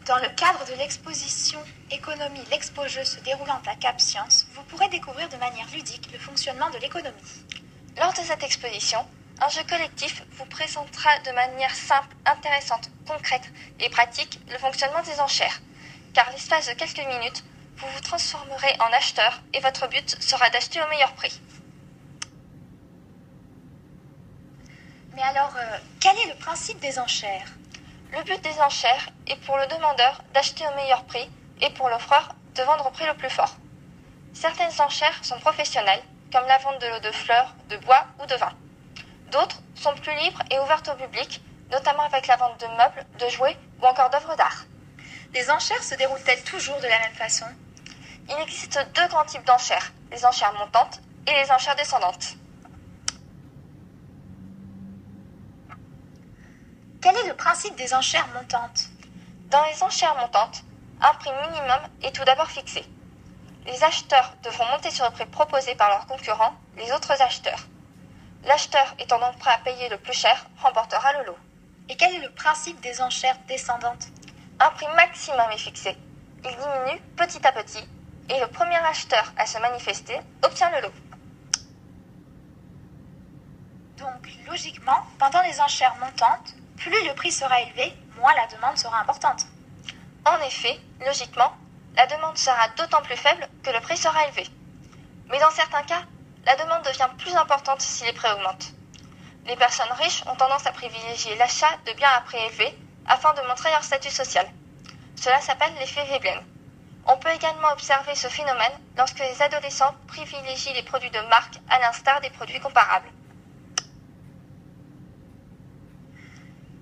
Dans le cadre de l'exposition Économie, l'expo-jeu se déroulant à Cap Science, vous pourrez découvrir de manière ludique le fonctionnement de l'économie. Lors de cette exposition, un jeu collectif vous présentera de manière simple, intéressante, concrète et pratique le fonctionnement des enchères, car l'espace de quelques minutes, vous vous transformerez en acheteur et votre but sera d'acheter au meilleur prix. Mais alors, quel est le principe des enchères ? Le but des enchères est pour le demandeur d'acheter au meilleur prix et pour l'offreur de vendre au prix le plus fort. Certaines enchères sont professionnelles, comme la vente de lots de fleurs, de bois ou de vin. D'autres sont plus libres et ouvertes au public, notamment avec la vente de meubles, de jouets ou encore d'œuvres d'art. Les enchères se déroulent-elles toujours de la même façon ? Il existe deux grands types d'enchères, les enchères montantes et les enchères descendantes. Quel est le principe des enchères montantes ? Dans les enchères montantes, un prix minimum est tout d'abord fixé. Les acheteurs devront monter sur le prix proposé par leurs concurrents, les autres acheteurs. L'acheteur étant donc prêt à payer le plus cher remportera le lot. Et quel est le principe des enchères descendantes ? Un prix maximum est fixé. Il diminue petit à petit et le premier acheteur à se manifester obtient le lot. Donc, logiquement, pendant les enchères montantes, plus le prix sera élevé, moins la demande sera importante. En effet, logiquement, la demande sera d'autant plus faible que le prix sera élevé. Mais dans certains cas, la demande devient plus importante si les prix augmentent. Les personnes riches ont tendance à privilégier l'achat de biens à prix élevé afin de montrer leur statut social. Cela s'appelle l'effet Veblen. On peut également observer ce phénomène lorsque les adolescents privilégient les produits de marque à l'instar des produits comparables.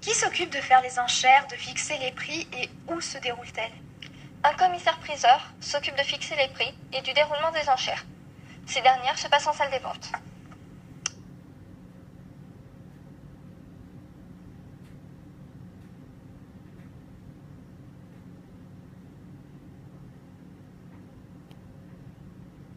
Qui s'occupe de faire les enchères, de fixer les prix et où se déroulent-elles ? Un commissaire-priseur s'occupe de fixer les prix et du déroulement des enchères. Ces dernières se passent en salle des ventes.